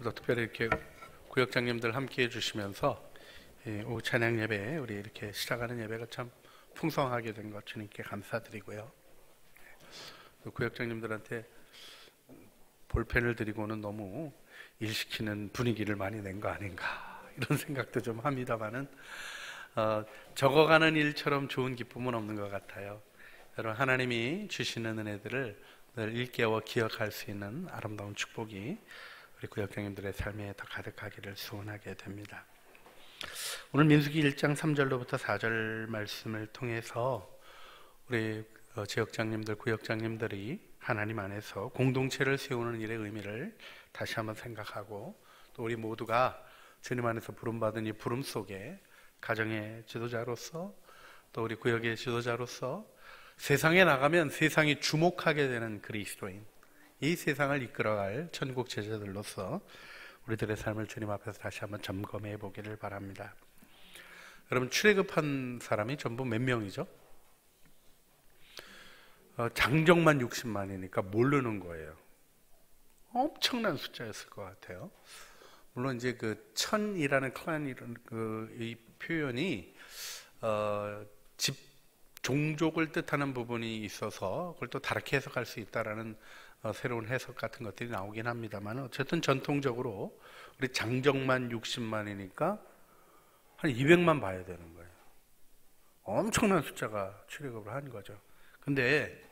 또 특별히 이렇게 구역장님들 함께 해주시면서 오후 찬양 예배 우리 이렇게 시작하는 예배가 참 풍성하게 된 것 주님께 감사드리고요. 또 구역장님들한테 볼펜을 드리고는 너무 일시키는 분위기를 많이 낸 거 아닌가 이런 생각도 좀 합니다만은 적어가는 일처럼 좋은 기쁨은 없는 것 같아요. 여러분, 하나님이 주시는 은혜들을 늘 일깨워 기억할 수 있는 아름다운 축복이 우리 구역장님들의 삶에 더 가득하기를 소원하게 됩니다. 오늘 민수기 1장 3절로부터 4절 말씀을 통해서 우리 지역장님들, 구역장님들이 하나님 안에서 공동체를 세우는 일의 의미를 다시 한번 생각하고, 또 우리 모두가 주님 안에서 부름받은 이 부름 속에 가정의 지도자로서, 또 우리 구역의 지도자로서 세상에 나가면 세상이 주목하게 되는 그리스도인, 이 세상을 이끌어갈 천국 제자들로서 우리들의 삶을 주님 앞에서 다시 한번 점검해 보기를 바랍니다. 여러분, 출애굽한 사람이 전부 몇 명이죠? 장정만 60만이니까 모르는 거예요. 엄청난 숫자였을 것 같아요. 물론 이제 그 천이라는 클란이라는 이 표현이 집 종족을 뜻하는 부분이 있어서 그걸 또 다르게 해석할 수 있다라는 새로운 해석 같은 것들이 나오긴 합니다만, 어쨌든 전통적으로 우리 장정만 60만이니까 한 200만 봐야 되는 거예요. 엄청난 숫자가 출애굽을 한 거죠. 근데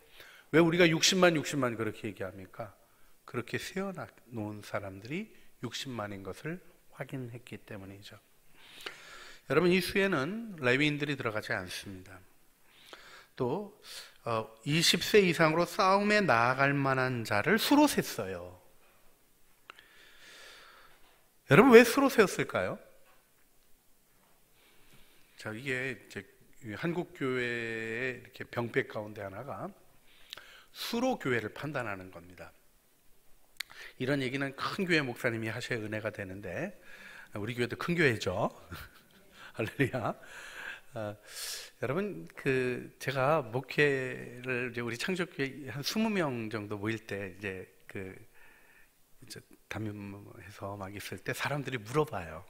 왜 우리가 60만 그렇게 얘기합니까? 그렇게 세워놓은 사람들이 60만인 것을 확인했기 때문이죠. 여러분, 이 수에는 레위인들이 들어가지 않습니다. 또 20세 이상으로 싸움에 나아갈 만한 자를 수로 셌어요. 여러분, 왜 수로 세웠을까요? 자, 이게 이제 한국 교회의 이렇게 병폐 가운데 하나가 수로 교회를 판단하는 겁니다. 이런 얘기는 큰 교회 목사님이 하셔야 은혜가 되는데, 우리 교회도 큰 교회죠. 할렐루야. 여러분, 제가 목회를 이제 우리 창조교회 한 20명 정도 모일 때 이제 이제 담임해서 막 있을 때 사람들이 물어봐요.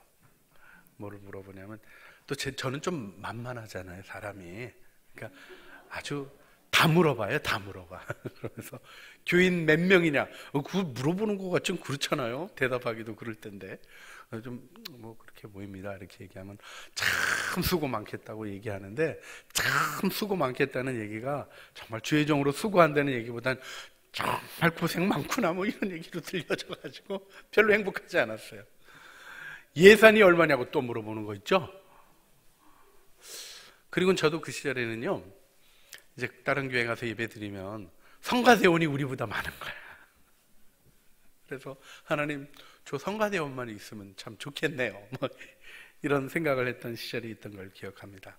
뭐를 물어보냐면, 또 저는 좀 만만하잖아요, 사람이. 그러니까 아주 다 물어봐요, 다 물어봐. 그러면서 교인 몇 명이냐? 그거 물어보는 거가 좀 그렇잖아요. 대답하기도 그럴 텐데. 좀 뭐 그렇게 보입니다. 이렇게 얘기하면 참 수고 많겠다고 얘기하는데, 참 수고 많겠다는 얘기가 정말 주의종으로 수고한다는 얘기보단 정말 고생 많구나 뭐 이런 얘기로 들려져가지고 별로 행복하지 않았어요. 예산이 얼마냐고 또 물어보는 거 있죠. 그리고 저도 그 시절에는요, 이제 다른 교회 가서 예배 드리면 성가대원이 우리보다 많은 거야. 그래서 하나님, 저 성가대원만 있으면 참 좋겠네요. 뭐 이런 생각을 했던 시절이 있던 걸 기억합니다.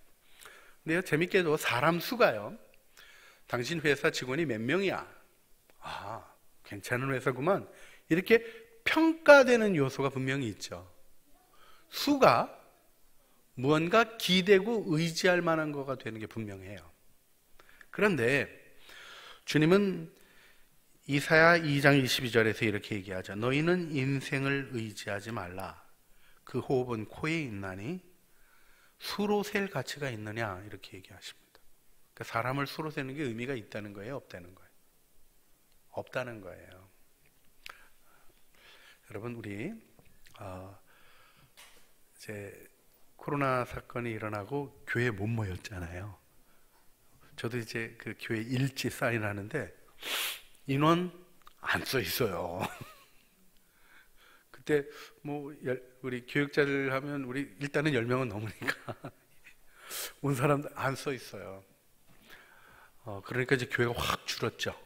근데요, 재밌게도 사람 수가요, 당신 회사 직원이 몇 명이야? 아, 괜찮은 회사구만. 이렇게 평가되는 요소가 분명히 있죠. 수가 무언가 기대고 의지할 만한 거가 되는 게 분명해요. 그런데 주님은 이사야 2장 22절에서 이렇게 얘기하죠. 너희는 인생을 의지하지 말라. 그 호흡은 코에 있나니 수로 셀 가치가 있느냐, 이렇게 얘기하십니다. 그러니까 사람을 수로 세는 게 의미가 있다는 거예요, 없다는 거예요? 없다는 거예요. 여러분, 우리 이제 코로나 사건이 일어나고 교회에 못 모였잖아요. 저도 이제 그 교회 일지 사인하는데 인원 안 써 있어요. 그때 뭐 우리 교육자들 하면 우리 일단은 10명은 넘으니까 온 사람들 안 써 있어요. 그러니까 이제 교회가 확 줄었죠.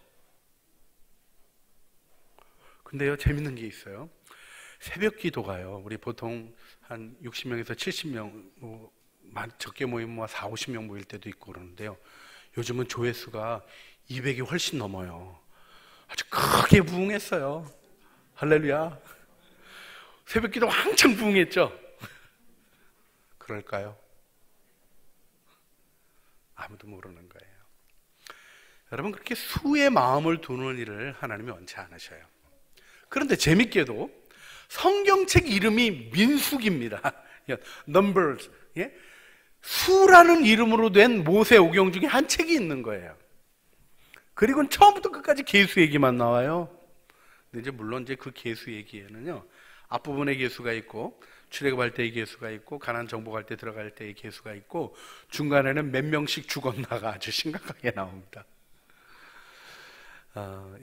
근데요, 재밌는 게 있어요. 새벽 기도가요, 우리 보통 한 60명에서 70명, 뭐 적게 모이면 뭐 4, 50명 모일 때도 있고 그러는데요, 요즘은 조회수가 200이 훨씬 넘어요. 아주 크게 부흥했어요. 할렐루야. 새벽 기도 한창 부흥했죠. 그럴까요? 아무도 모르는 거예요. 여러분, 그렇게 수의 마음을 두는 일을 하나님이 원치 않으셔요. 그런데 재밌게도 성경책 이름이 민수기입니다. Numbers. 예? 수라는 이름으로 된 모세오경 중에 한 책이 있는 거예요. 그리고 처음부터 끝까지 계수 얘기만 나와요. 근데 이제 물론 이제 그 계수 얘기에는요, 앞부분에 계수가 있고, 출애굽할 때의 계수가 있고, 가나안 정복할 때 들어갈 때의 계수가 있고, 중간에는 몇 명씩 죽었나가 아주 심각하게 나옵니다.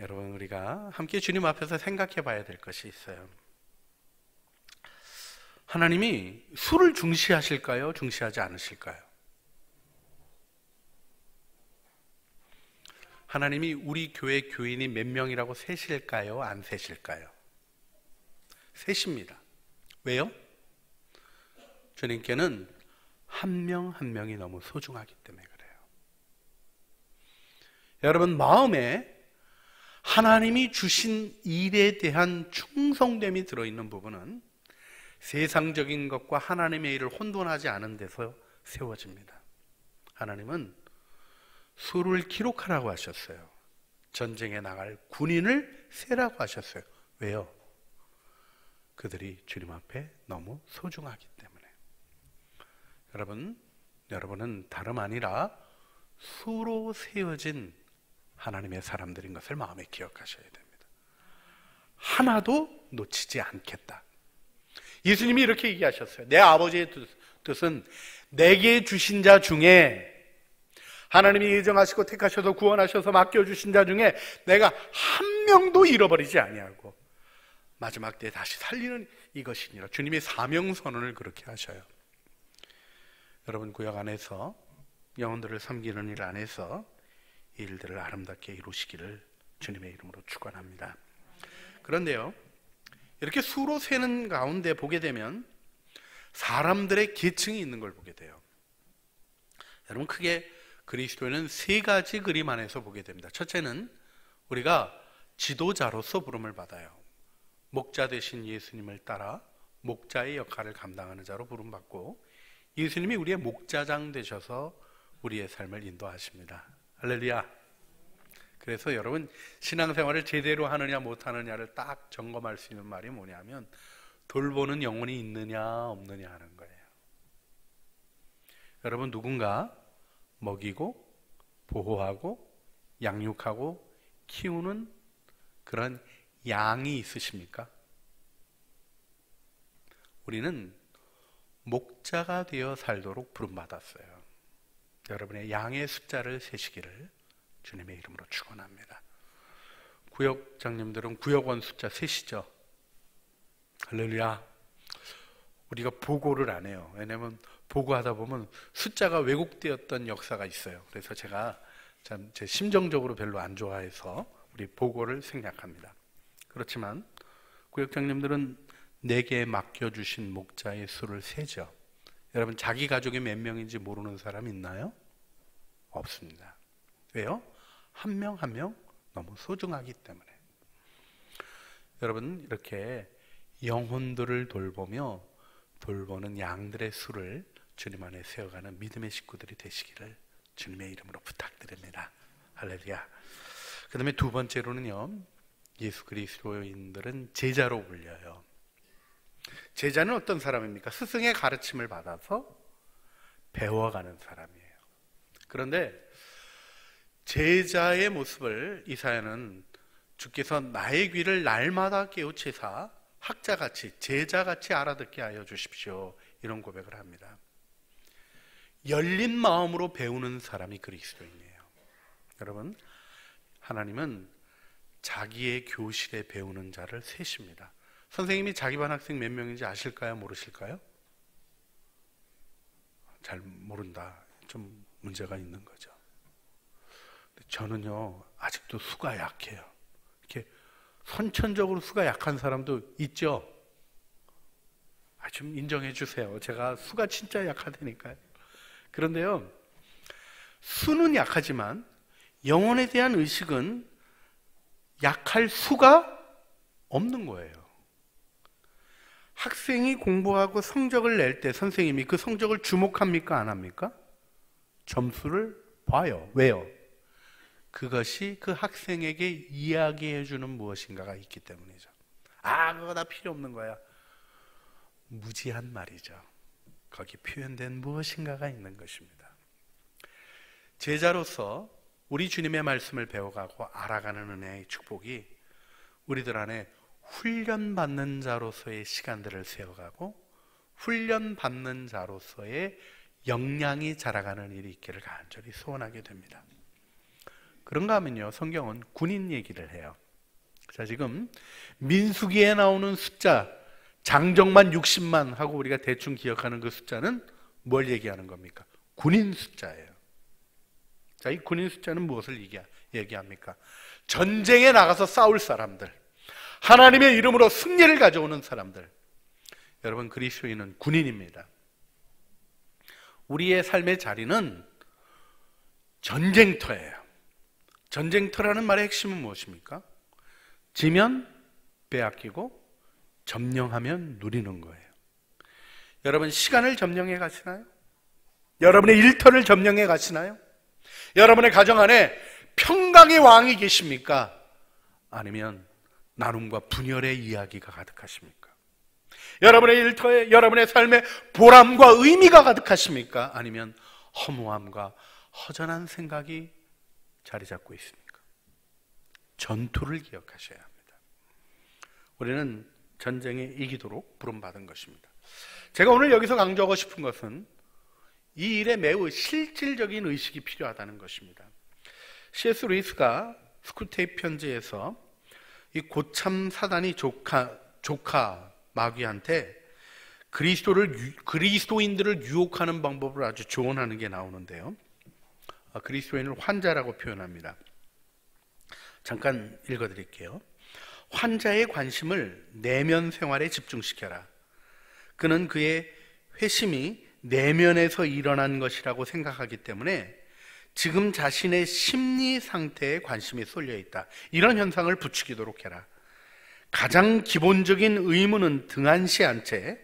여러분, 우리가 함께 주님 앞에서 생각해 봐야 될 것이 있어요. 하나님이 수를 중시하실까요? 중시하지 않으실까요? 하나님이 우리 교회 교인이 몇 명이라고 세실까요? 안 세실까요? 세십니다. 왜요? 주님께는 한 명 한 명이 너무 소중하기 때문에 그래요. 여러분, 마음에 하나님이 주신 일에 대한 충성됨이 들어있는 부분은 세상적인 것과 하나님의 일을 혼돈하지 않은 데서 세워집니다. 하나님은 수를 기록하라고 하셨어요. 전쟁에 나갈 군인을 세라고 하셨어요. 왜요? 그들이 주님 앞에 너무 소중하기 때문에. 여러분은 다름 아니라 수로 세워진 하나님의 사람들인 것을 마음에 기억하셔야 됩니다. 하나도 놓치지 않겠다. 예수님이 이렇게 얘기하셨어요. 내 아버지의 뜻은 내게 주신 자 중에, 하나님이 예정하시고 택하셔서 구원하셔서 맡겨주신 자 중에 내가 한 명도 잃어버리지 아니하고 마지막 때에 다시 살리는 이것이니라. 주님의 사명선언을 그렇게 하셔요. 여러분, 구약 안에서 영혼들을 섬기는 일 안에서 이 일들을 아름답게 이루시기를 주님의 이름으로 축원합니다. 그런데요, 이렇게 수로 세는 가운데 보게 되면 사람들의 계층이 있는 걸 보게 돼요. 여러분, 크게 그리스도인은 세 가지 그림 안에서 보게 됩니다. 첫째는 우리가 지도자로서 부름을 받아요. 목자 되신 예수님을 따라 목자의 역할을 감당하는 자로 부름받고, 예수님이 우리의 목자장 되셔서 우리의 삶을 인도하십니다. 할렐루야. 그래서 여러분, 신앙생활을 제대로 하느냐 못하느냐를 딱 점검할 수 있는 말이 뭐냐면 돌보는 영혼이 있느냐 없느냐 하는 거예요. 여러분, 누군가 먹이고 보호하고 양육하고 키우는 그런 양이 있으십니까? 우리는 목자가 되어 살도록 부름받았어요. 여러분의 양의 숫자를 세시기를 주님의 이름으로 축원합니다. 구역장님들은 구역원 숫자 세시죠? 할렐루야. 우리가 보고를 안 해요. 왜냐하면 보고하다 보면 숫자가 왜곡되었던 역사가 있어요. 그래서 제가 참 제 심정적으로 별로 안 좋아해서 우리 보고를 생략합니다. 그렇지만 구역장님들은 내게 맡겨주신 목자의 수를 세죠. 여러분, 자기 가족이 몇 명인지 모르는 사람 있나요? 없습니다. 왜요? 한 명 한 명 너무 소중하기 때문에. 여러분, 이렇게 영혼들을 돌보며 돌보는 양들의 수를 주님 안에 세워가는 믿음의 식구들이 되시기를 주님의 이름으로 부탁드립니다. 할렐루야. 그 다음에 두 번째로는요, 예수 그리스도인들은 제자로 불려요. 제자는 어떤 사람입니까? 스승의 가르침을 받아서 배워가는 사람이에요. 그런데 제자의 모습을 이사야는 주께서 나의 귀를 날마다 깨우치사 학자같이 제자같이 알아듣게 하여 주십시오, 이런 고백을 합니다. 열린 마음으로 배우는 사람이 그리스도인이에요. 여러분, 하나님은 자기의 교실에 배우는 자를 세십니다. 선생님이 자기 반 학생 몇 명인지 아실까요? 모르실까요? 잘 모른다. 좀 문제가 있는 거죠. 저는요, 아직도 수가 약해요. 이렇게 선천적으로 수가 약한 사람도 있죠? 좀 인정해 주세요. 제가 수가 진짜 약하다니까요. 그런데요, 수는 약하지만 영혼에 대한 의식은 약할 수가 없는 거예요. 학생이 공부하고 성적을 낼 때 선생님이 그 성적을 주목합니까? 안 합니까? 점수를 봐요. 왜요? 그것이 그 학생에게 이야기해 주는 무엇인가가 있기 때문이죠. 그거 다 필요 없는 거야. 무지한 말이죠. 거기 표현된 무엇인가가 있는 것입니다. 제자로서 우리 주님의 말씀을 배워가고 알아가는 은혜의 축복이 우리들 안에 훈련받는 자로서의 시간들을 세워가고 훈련받는 자로서의 역량이 자라가는 일이 있기를 간절히 소원하게 됩니다. 그런가 하면요, 성경은 군인 얘기를 해요. 자, 지금 민수기에 나오는 숫자 장정만 60만 하고 우리가 대충 기억하는 그 숫자는 뭘 얘기하는 겁니까? 군인 숫자예요. 자, 이 군인 숫자는 무엇을 얘기합니까? 전쟁에 나가서 싸울 사람들, 하나님의 이름으로 승리를 가져오는 사람들. 여러분, 그리스도인은 군인입니다. 우리의 삶의 자리는 전쟁터예요. 전쟁터라는 말의 핵심은 무엇입니까? 지면 빼앗기고 점령하면 누리는 거예요. 여러분, 시간을 점령해 가시나요? 여러분의 일터를 점령해 가시나요? 여러분의 가정 안에 평강의 왕이 계십니까? 아니면 나눔과 분열의 이야기가 가득하십니까? 여러분의 일터에, 여러분의 삶에 보람과 의미가 가득하십니까? 아니면 허무함과 허전한 생각이 자리 잡고 있습니까? 전투를 기억하셔야 합니다. 우리는 전쟁에 이기도록 부름받은 것입니다. 제가 오늘 여기서 강조하고 싶은 것은 이 일에 매우 실질적인 의식이 필요하다는 것입니다. C.S. 루이스가 스크루테이프 편지에서 이 고참 사단이 조카 마귀한테 그리스도인들을 유혹하는 방법을 아주 조언하는 게 나오는데요. 그리스도인을 환자라고 표현합니다. 잠깐 읽어드릴게요. 환자의 관심을 내면 생활에 집중시켜라. 그는 그의 회심이 내면에서 일어난 것이라고 생각하기 때문에 지금 자신의 심리 상태에 관심이 쏠려 있다. 이런 현상을 부추기도록 해라. 가장 기본적인 의무는 등한시한 채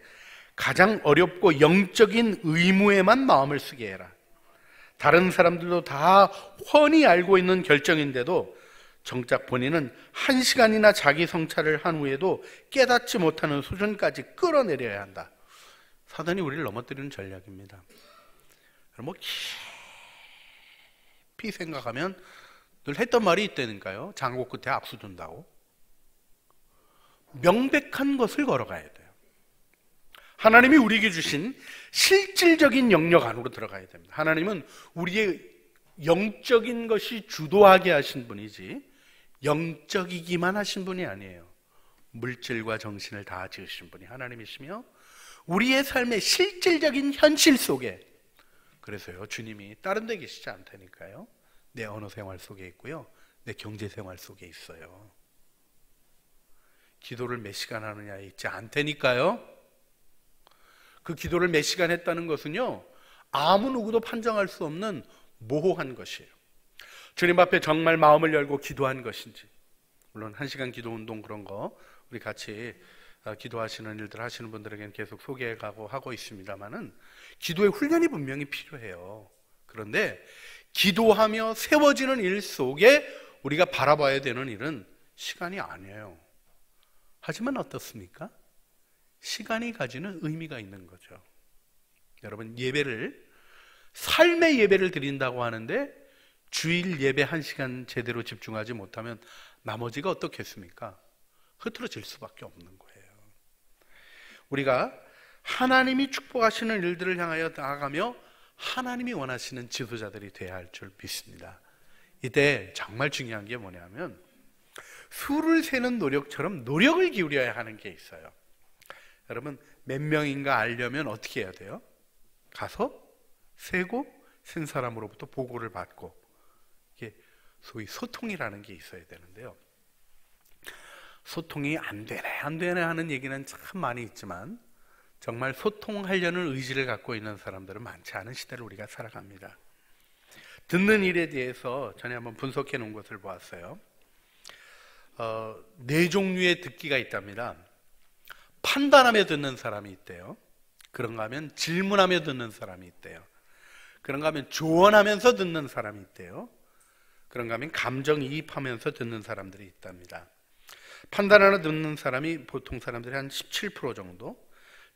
가장 어렵고 영적인 의무에만 마음을 쓰게 해라. 다른 사람들도 다 훤히 알고 있는 결정인데도 정작 본인은 1시간이나 자기 성찰을 한 후에도 깨닫지 못하는 수준까지 끌어내려야 한다. 사단이 우리를 넘어뜨리는 전략입니다. 뭐 깊이 생각하면 늘 했던 말이 있다니까요. 장고 끝에 악수 둔다고. 명백한 것을 걸어가야 돼요. 하나님이 우리에게 주신 실질적인 영역 안으로 들어가야 됩니다. 하나님은 우리의 영적인 것이 주도하게 하신 분이지 영적이기만 하신 분이 아니에요. 물질과 정신을 다 지으신 분이 하나님이시며 우리의 삶의 실질적인 현실 속에, 그래서요, 주님이 다른 데 계시지 않다니까요. 내 언어 생활 속에 있고요, 내 경제 생활 속에 있어요. 기도를 몇 시간 하느냐에 있지 않다니까요. 그 기도를 몇 시간 했다는 것은요, 아무 누구도 판정할 수 없는 모호한 것이에요. 주님 앞에 정말 마음을 열고 기도한 것인지, 물론 1시간 기도 운동 그런 거 우리 같이 기도하시는 일들 하시는 분들에게는 계속 소개해가고 하고 있습니다만은 기도의 훈련이 분명히 필요해요. 그런데 기도하며 세워지는 일 속에 우리가 바라봐야 되는 일은 시간이 아니에요. 하지만 어떻습니까? 시간이 가지는 의미가 있는 거죠. 여러분, 예배를, 삶의 예배를 드린다고 하는데 주일 예배 1시간 제대로 집중하지 못하면 나머지가 어떻겠습니까? 흐트러질 수밖에 없는 거예요. 우리가 하나님이 축복하시는 일들을 향하여 나아가며 하나님이 원하시는 지도자들이 되어야 할 줄 믿습니다. 이때 정말 중요한 게 뭐냐면 수를 세는 노력처럼 노력을 기울여야 하는 게 있어요. 여러분, 몇 명인가 알려면 어떻게 해야 돼요? 가서 세고 센 사람으로부터 보고를 받고, 이게 소위 소통이라는 게 있어야 되는데요. 소통이 안 되네 하는 얘기는 참 많이 있지만 정말 소통하려는 의지를 갖고 있는 사람들은 많지 않은 시대를 우리가 살아갑니다. 듣는 일에 대해서 전에 한번 분석해 놓은 것을 보았어요. 4종류의 듣기가 있답니다. 판단하며 듣는 사람이 있대요. 그런가 하면 질문하며 듣는 사람이 있대요. 그런가 하면 조언하면서 듣는 사람이 있대요. 그런가 하면 감정이입하면서 듣는 사람들이 있답니다. 판단하며 듣는 사람이 보통 사람들이 한 17% 정도,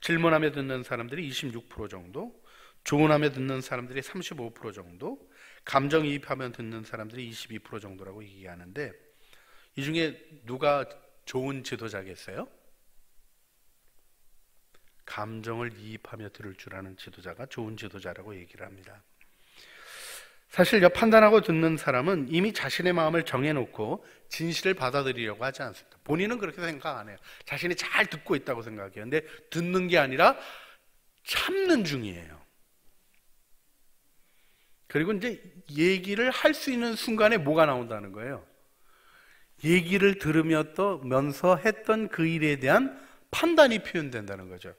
질문하며 듣는 사람들이 26% 정도, 조언하며 듣는 사람들이 35% 정도, 감정이입하며 듣는 사람들이 22% 정도라고 얘기하는데, 이 중에 누가 좋은 지도자겠어요? 감정을 이입하며 들을 줄 아는 지도자가 좋은 지도자라고 얘기를 합니다. 사실 판단하고 듣는 사람은 이미 자신의 마음을 정해놓고 진실을 받아들이려고 하지 않습니다. 본인은 그렇게 생각 안 해요. 자신이 잘 듣고 있다고 생각해요. 근데 듣는 게 아니라 참는 중이에요. 그리고 이제 얘기를 할 수 있는 순간에 뭐가 나온다는 거예요? 얘기를 들으면서 했던 그 일에 대한 판단이 표현된다는 거죠.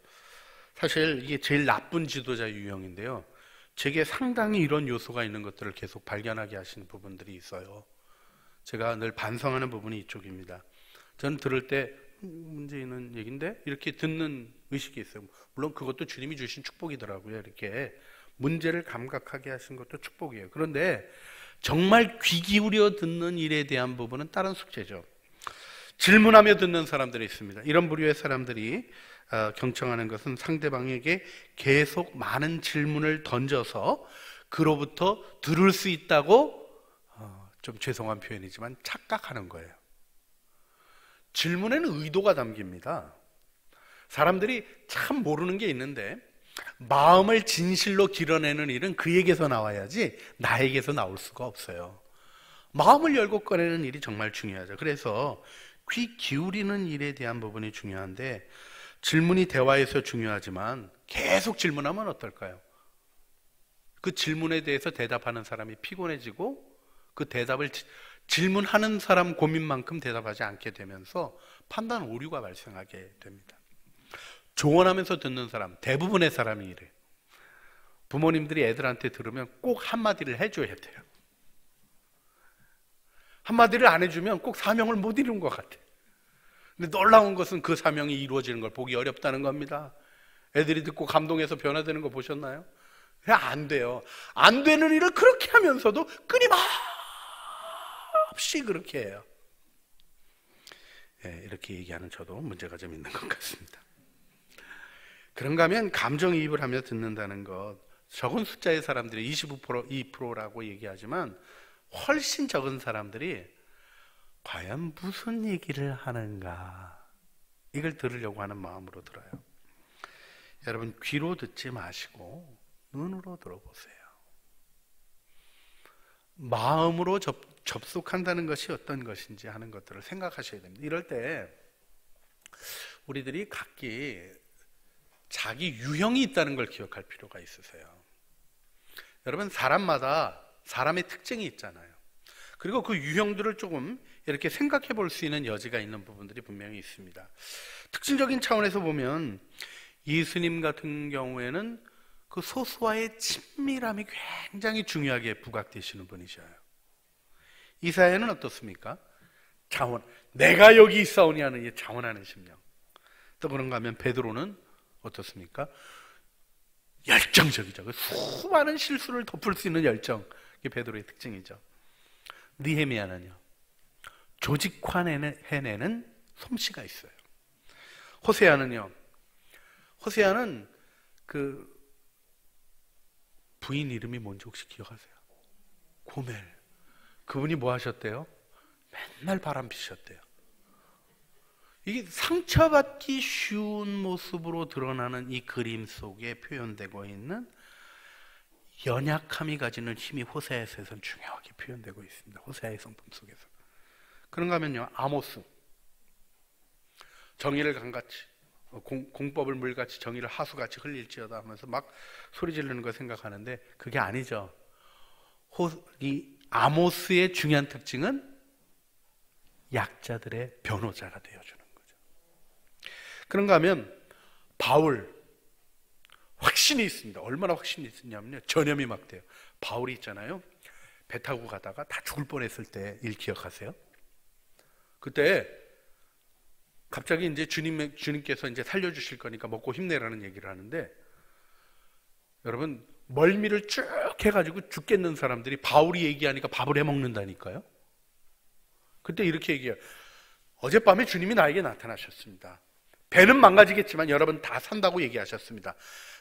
사실 이게 제일 나쁜 지도자 유형인데요. 제게 상당히 이런 요소가 있는 것들을 계속 발견하게 하시는 부분들이 있어요. 제가 늘 반성하는 부분이 이쪽입니다. 저는 들을 때 문제 있는 얘기인데 이렇게 듣는 의식이 있어요. 물론 그것도 주님이 주신 축복이더라고요. 이렇게 문제를 감각하게 하신 것도 축복이에요. 그런데 정말 귀 기울여 듣는 일에 대한 부분은 다른 숙제죠. 질문하며 듣는 사람들이 있습니다. 이런 부류의 사람들이 경청하는 것은 상대방에게 계속 많은 질문을 던져서 그로부터 들을 수 있다고 좀 죄송한 표현이지만 착각하는 거예요. 질문에는 의도가 담깁니다. 사람들이 참 모르는 게 있는데 마음을 진실로 드러내는 일은 그에게서 나와야지 나에게서 나올 수가 없어요. 마음을 열고 꺼내는 일이 정말 중요하죠. 그래서 귀 기울이는 일에 대한 부분이 중요한데 질문이 대화에서 중요하지만 계속 질문하면 어떨까요? 그 질문에 대해서 대답하는 사람이 피곤해지고 그 대답을 질문하는 사람 고민만큼 대답하지 않게 되면서 판단 오류가 발생하게 됩니다. 조언하면서 듣는 사람, 대부분의 사람이 이래요. 부모님들이 애들한테 들으면 꼭 한마디를 해줘야 돼요. 한마디를 안 해주면 꼭 사명을 못 이룬 것 같아요. 근데 놀라운 것은 그 사명이 이루어지는 걸 보기 어렵다는 겁니다. 애들이 듣고 감동해서 변화되는 거 보셨나요? 그냥 안 돼요. 안 되는 일을 그렇게 하면서도 끊임없이 그렇게 해요. 네, 이렇게 얘기하는 저도 문제가 좀 있는 것 같습니다. 그런가 하면 감정이입을 하며 듣는다는 것, 적은 숫자의 사람들이 25%, 2%라고 얘기하지만 훨씬 적은 사람들이 과연 무슨 얘기를 하는가 이걸 들으려고 하는 마음으로 들어요. 여러분 귀로 듣지 마시고 눈으로 들어보세요. 마음으로 접속한다는 것이 어떤 것인지 하는 것들을 생각하셔야 됩니다. 이럴 때 우리들이 각기 자기 유형이 있다는 걸 기억할 필요가 있으세요. 여러분 사람마다 사람의 특징이 있잖아요. 그리고 그 유형들을 조금 이렇게 생각해 볼 수 있는 여지가 있는 부분들이 분명히 있습니다. 특징적인 차원에서 보면 예수님 같은 경우에는 그 소수와의 친밀함이 굉장히 중요하게 부각되시는 분이셔요. 이사야는 어떻습니까? 자원, 내가 여기 있사오니 하는 이 자원하는 심령. 또 그런가 하면 베드로는 어떻습니까? 열정적이죠. 수많은 실수를 덮을 수 있는 열정, 이게 베드로의 특징이죠. 느헤미야는요, 조직화해내는 솜씨가 있어요. 호세아는요, 호세아는 그 부인 이름이 뭔지 혹시 기억하세요? 고멜. 그분이 뭐 하셨대요? 맨날 바람 피셨대요. 이게 상처받기 쉬운 모습으로 드러나는 이 그림 속에 표현되고 있는 연약함이 가지는 힘이 호세아에서는 중요하게 표현되고 있습니다. 호세아의 성품 속에서. 그런가 하면요, 아모스. 정의를 강같이, 공법을 물같이 정의를 하수같이 흘릴지어다 하면서 막 소리 지르는 거 생각하는데 그게 아니죠. 이 아모스의 중요한 특징은 약자들의 변호자가 되어주는 거죠. 그런가 하면 바울, 확신이 있습니다. 얼마나 확신이 있었냐면요, 전염이 막 돼요. 바울이 있잖아요, 배 타고 가다가 다 죽을 뻔했을 때 일 기억하세요? 그때 갑자기 이제 주님께서 이제 살려주실 거니까 먹고 힘내라는 얘기를 하는데, 여러분 멀미를 쭉 해가지고 죽겠는 사람들이 바울이 얘기하니까 밥을 해 먹는다니까요. 그때 이렇게 얘기해요. 어젯밤에 주님이 나에게 나타나셨습니다. 배는 망가지겠지만 여러분 다 산다고 얘기하셨습니다.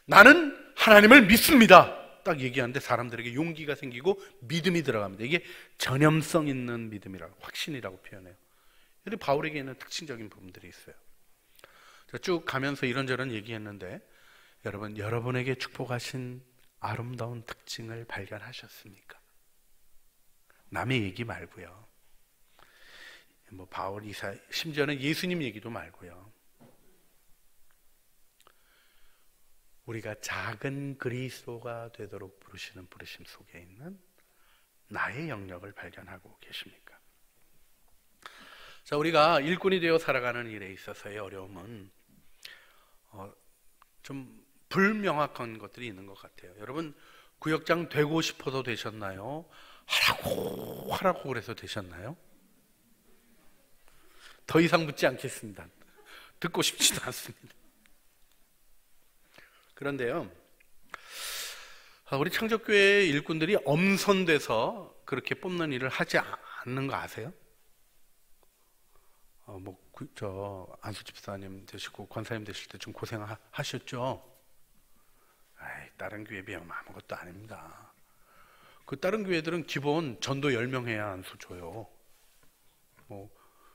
나는 하나님을 믿습니다. 딱 얘기하는데 사람들에게 용기가 생기고 믿음이 들어갑니다. 이게 전염성 있는 믿음이라고, 확신이라고 표현해요. 근데 바울에게는 특징적인 부분들이 있어요. 쭉 가면서 이런저런 얘기했는데 여러분, 여러분에게 축복하신 아름다운 특징을 발견하셨습니까? 남의 얘기 말고요. 뭐 바울, 이사, 심지어는 예수님 얘기도 말고요. 우리가 작은 그리스도가 되도록 부르시는 부르심 속에 있는 나의 영역을 발견하고 계십니까? 자, 우리가 일꾼이 되어 살아가는 일에 있어서의 어려움은 좀 불명확한 것들이 있는 것 같아요. 여러분, 구역장 되고 싶어서 되셨나요? 하라고 그래서 되셨나요? 더 이상 묻지 않겠습니다. 듣고 싶지도 않습니다. 그런데요, 우리 창조교회 일꾼들이 엄선돼서 그렇게 뽑는 일을 하지 않는 거 아세요? 안수 집사님 되시고 권사님 되실 때 좀 고생하셨죠? 다른 교회에 비하면 아무것도 아닙니다. 그 다른 교회들은 기본 전도 10명 해야 안수 줘요.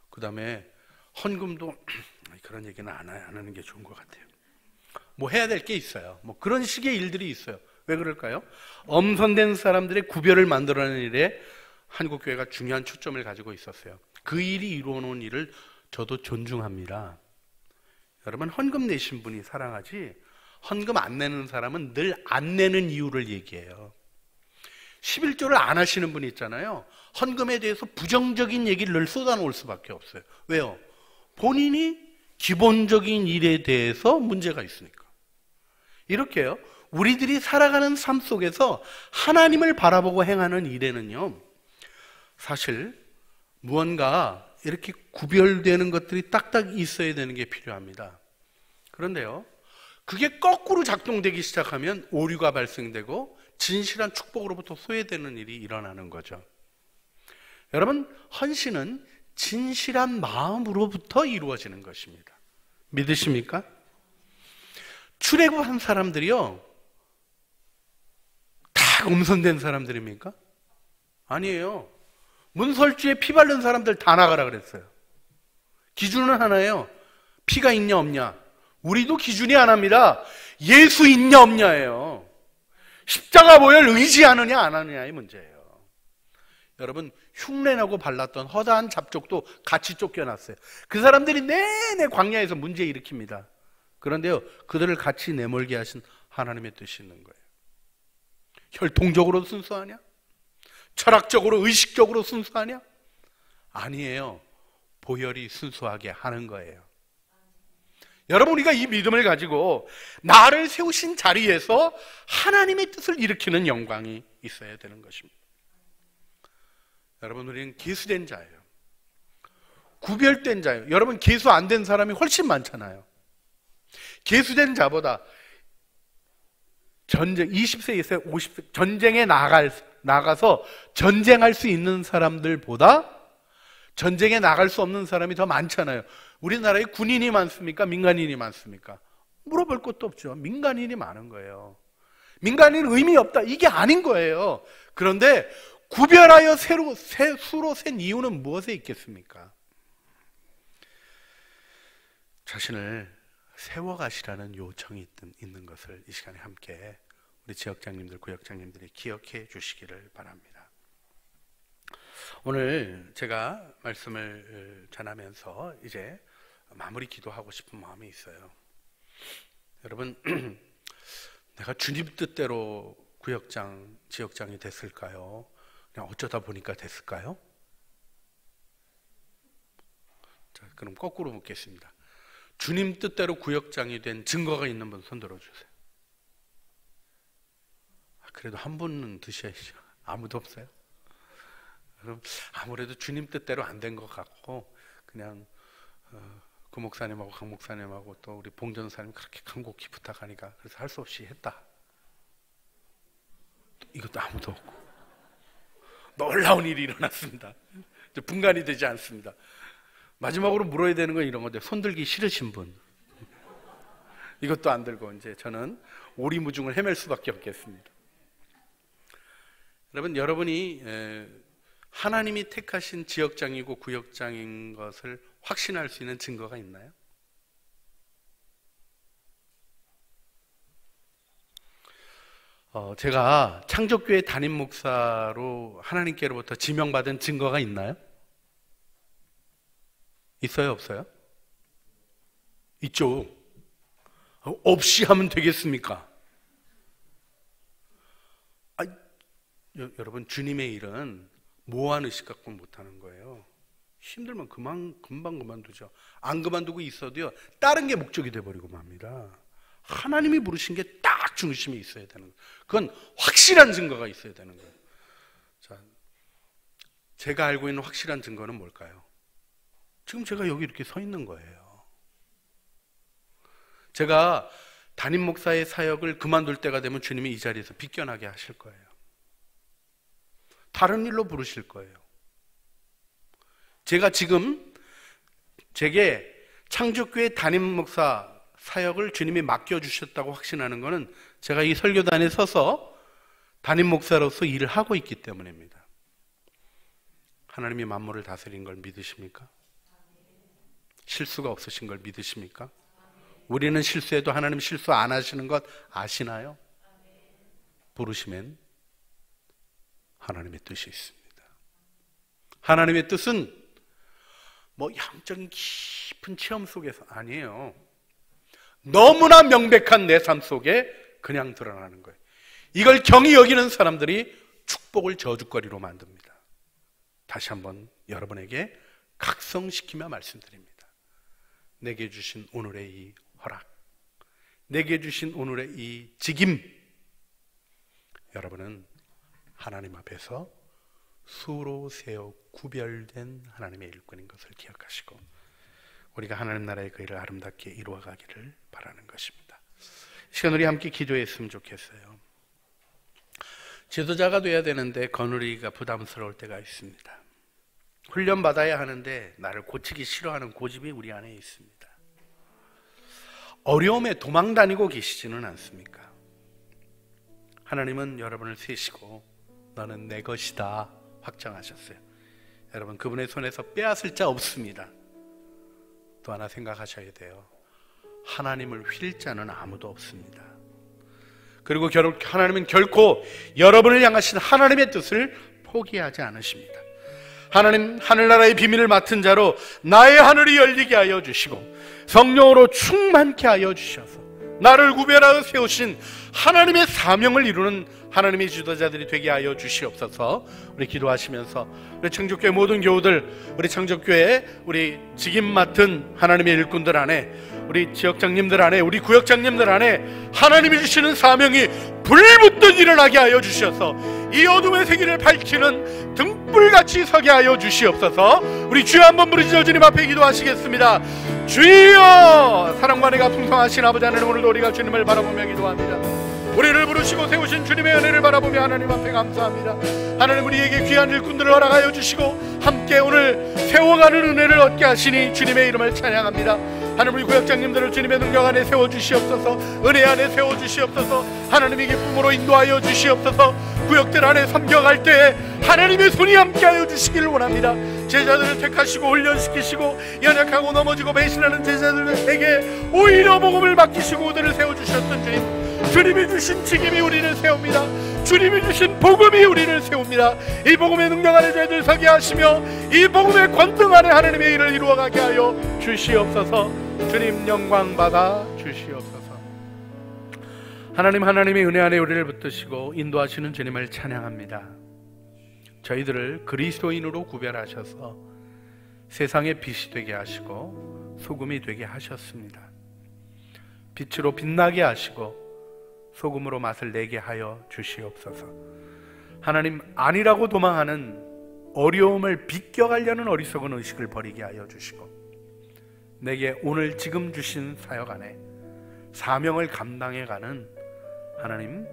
그 다음에 헌금도 그런 얘기는 안 하는 게 좋은 것 같아요. 해야 될 게 있어요. 그런 식의 일들이 있어요. 왜 그럴까요? 엄선된 사람들의 구별을 만들어내는 일에 한국교회가 중요한 초점을 가지고 있었어요. 그 일이 이루어놓은 일을 저도 존중합니다. 여러분, 헌금 내신 분이 사랑하지, 헌금 안 내는 사람은 늘 안 내는 이유를 얘기해요. 11조를 안 하시는 분이 있잖아요. 헌금에 대해서 부정적인 얘기를 늘 쏟아놓을 수밖에 없어요. 왜요? 본인이 기본적인 일에 대해서 문제가 있으니까. 이렇게요, 우리들이 살아가는 삶 속에서 하나님을 바라보고 행하는 일에는요, 사실 무언가 이렇게 구별되는 것들이 딱딱 있어야 되는 게 필요합니다. 그런데요, 그게 거꾸로 작동되기 시작하면 오류가 발생되고 진실한 축복으로부터 소외되는 일이 일어나는 거죠. 여러분, 헌신은 진실한 마음으로부터 이루어지는 것입니다. 믿으십니까? 출애굽한 사람들이요, 다 엄선된 사람들입니까? 아니에요. 문설주에 피 바른 사람들 다 나가라 그랬어요. 기준은 하나예요. 피가 있냐 없냐. 우리도 기준이 하나입니다. 예수 있냐 없냐예요. 십자가 보혈 의지하느냐 안 하느냐의 문제예요. 여러분, 흉내나고 발랐던 허다한 잡족도 같이 쫓겨났어요. 그 사람들이 내내 광야에서 문제 일으킵니다. 그런데요, 그들을 같이 내몰게 하신 하나님의 뜻이 있는 거예요. 혈통적으로 순수하냐? 철학적으로, 의식적으로 순수하냐? 아니에요. 보혈이 순수하게 하는 거예요. 여러분, 우리가 이 믿음을 가지고 나를 세우신 자리에서 하나님의 뜻을 일으키는 영광이 있어야 되는 것입니다. 여러분, 우리는 계수된 자예요. 구별된 자예요. 여러분, 계수 안 된 사람이 훨씬 많잖아요. 계수된 자보다 20세, 20세, 50세 전쟁에 나가서 전쟁할 수 있는 사람들보다 전쟁에 나갈 수 없는 사람이 더 많잖아요. 우리나라에 군인이 많습니까? 민간인이 많습니까? 물어볼 것도 없죠. 민간인이 많은 거예요. 민간인은 의미 없다, 이게 아닌 거예요. 그런데 구별하여 수로 센 이유는 무엇에 있겠습니까? 자신을 세워가시라는 요청이 있는 것을 이 시간에 함께 우리 지역장님들, 구역장님들이 기억해 주시기를 바랍니다. 오늘 제가 말씀을 전하면서 이제 마무리 기도하고 싶은 마음이 있어요. 여러분, 내가 주님 뜻대로 구역장, 지역장이 됐을까요? 그냥 어쩌다 보니까 됐을까요? 자, 그럼 거꾸로 묻겠습니다. 주님 뜻대로 구역장이 된 증거가 있는 분 손 들어주세요. 그래도 한 분은 드셔야죠. 아무도 없어요? 그럼 아무래도 주님 뜻대로 안 된 것 같고 그냥 구 목사님하고 강 목사님하고 또 우리 봉 전사님 그렇게 간곡히 부탁하니까 그래서 할 수 없이 했다. 이것도 아무도 없고 놀라운 일이 일어났습니다. 분간이 되지 않습니다. 마지막으로 물어야 되는 건 이런 건데, 손들기 싫으신 분 이것도 안 들고 이제 저는 오리무중을 헤맬 수밖에 없겠습니다. 여러분, 여러분이 하나님이 택하신 지역장이고 구역장인 것을 확신할 수 있는 증거가 있나요? 제가 창조교회 담임 목사로 하나님께로부터 지명받은 증거가 있나요? 있어요, 없어요? 있죠. 없이 하면 되겠습니까? 여러분, 주님의 일은 모호한 의식 갖고 못하는 거예요. 힘들면 금방 그만두죠. 안 그만두고 있어도요, 다른 게 목적이 돼버리고 맙니다. 하나님이 부르신 게 딱 중심에 있어야 되는 거예요. 그건 확실한 증거가 있어야 되는 거예요. 자, 제가 알고 있는 확실한 증거는 뭘까요? 지금 제가 여기 이렇게 서 있는 거예요. 제가 담임 목사의 사역을 그만둘 때가 되면 주님이 이 자리에서 비껴나게 하실 거예요. 다른 일로 부르실 거예요. 제가 지금 제게 창조교회 담임 목사 사역을 주님이 맡겨주셨다고 확신하는 것은 제가 이 설교단에 서서 담임 목사로서 일을 하고 있기 때문입니다. 하나님이 만물을 다스린 걸 믿으십니까? 실수가 없으신 걸 믿으십니까? 우리는 실수해도 하나님 실수 안 하시는 것 아시나요? 부르시면 하나님의 뜻이 있습니다. 하나님의 뜻은 영적인 깊은 체험 속에서 아니에요. 너무나 명백한 내 삶 속에 그냥 드러나는 거예요. 이걸 경히 여기는 사람들이 축복을 저주거리로 만듭니다. 다시 한번 여러분에게 각성시키며 말씀드립니다. 내게 주신 오늘의 이 허락, 내게 주신 오늘의 이 직임, 여러분은 하나님 앞에서 수로 세어 구별된 하나님의 일꾼인 것을 기억하시고 우리가 하나님 나라의 그 일을 아름답게 이루어가기를 바라는 것입니다. 이 시간 우리 함께 기도했으면 좋겠어요. 지도자가 돼야 되는데 거느리기가 부담스러울 때가 있습니다. 훈련받아야 하는데 나를 고치기 싫어하는 고집이 우리 안에 있습니다. 어려움에 도망 다니고 계시지는 않습니까? 하나님은 여러분을 세시고 너는 내 것이다 확정하셨어요. 여러분, 그분의 손에서 빼앗을 자 없습니다. 또 하나 생각하셔야 돼요. 하나님을 휠 자는 아무도 없습니다. 그리고 하나님은 결코 여러분을 향하신 하나님의 뜻을 포기하지 않으십니다. 하나님, 하늘나라의 비밀을 맡은 자로 나의 하늘이 열리게 하여 주시고 성령으로 충만케 하여 주셔서 나를 구별하여 세우신 하나님의 사명을 이루는 하나님의 지도자들이 되게 하여 주시옵소서. 우리 기도하시면서 우리 창조교회 모든 교우들, 우리 창조교회 우리 직임 맡은 하나님의 일꾼들 안에, 우리 지역장님들 안에, 우리 구역장님들 안에 하나님이 주시는 사명이 불붙듯 일어나게 하여 주셔서 이 어둠의 세계를 밝히는 등불같이 서게 하여 주시옵소서. 우리 주여 한번 부르짖어 주님 앞에 기도하시겠습니다. 주여, 사랑과 은혜가 풍성하신 아버지 하나님, 오늘도 우리가 주님을 바라보며 기도합니다. 우리를 부르시고 세우신 주님의 은혜를 바라보며 하나님 앞에 감사합니다. 하나님, 우리에게 귀한 일꾼들을 허락하여 주시고 함께 오늘 세워가는 은혜를 얻게 하시니 주님의 이름을 찬양합니다. 하나님, 우리 구역장님들을 주님의 능력 안에 세워주시옵소서. 은혜 안에 세워주시옵소서. 하나님의 기쁨으로 인도하여 주시옵소서. 구역들 안에 섬겨갈 때에 하나님의 손이 함께하여 주시기를 원합니다. 제자들을 택하시고 훈련시키시고 연약하고 넘어지고 배신하는 제자들에게 오히려 복음을 맡기시고 그들을 세워주셨던 주님, 주님이 주신 직임이 우리를 세웁니다. 주님이 주신 복음이 우리를 세웁니다. 이 복음의 능력 안에 저희들 서게 하시며 이 복음의 권능 안에 하나님의 일을 이루어가게 하여 주시옵소서. 주님 영광 받아 주시옵소서. 하나님, 하나님의 은혜 안에 우리를 붙드시고 인도하시는 주님을 찬양합니다. 저희들을 그리스도인으로 구별하셔서 세상의 빛이 되게 하시고 소금이 되게 하셨습니다. 빛으로 빛나게 하시고 소금으로 맛을 내게 하여 주시옵소서. 하나님, 아니라고 도망하는 어려움을 비껴가려는 어리석은 의식을 버리게 하여 주시고 내게 오늘 지금 주신 사역 안에 사명을 감당해가는 하나님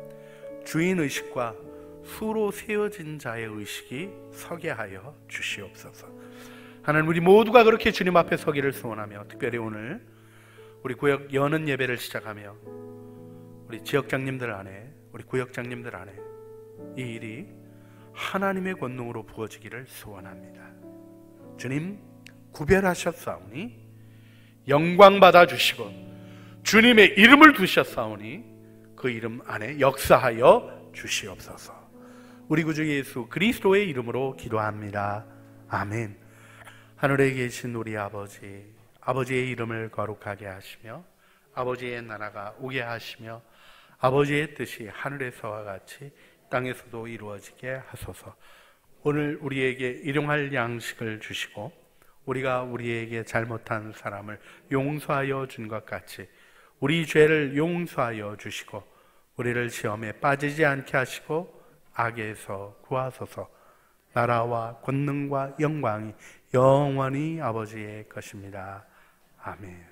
주인의식과 수로 세워진 자의 의식이 서게 하여 주시옵소서. 하나님, 우리 모두가 그렇게 주님 앞에 서기를 소원하며, 특별히 오늘 우리 구역 여는 예배를 시작하며 우리 지역장님들 안에, 우리 구역장님들 안에 이 일이 하나님의 권능으로 부어지기를 소원합니다. 주님, 구별하셨사오니 영광 받아주시고 주님의 이름을 두셨사오니 그 이름 안에 역사하여 주시옵소서. 우리 구주 예수 그리스도의 이름으로 기도합니다. 아멘. 하늘에 계신 우리 아버지, 아버지의 이름을 거룩하게 하시며 아버지의 나라가 오게 하시며 아버지의 뜻이 하늘에서와 같이 땅에서도 이루어지게 하소서. 오늘 우리에게 일용할 양식을 주시고 우리가 우리에게 잘못한 사람을 용서하여 준 것 같이 우리 죄를 용서하여 주시고 우리를 시험에 빠지지 않게 하시고 악에서 구하소서. 나라와 권능과 영광이 영원히 아버지의 것입니다. 아멘.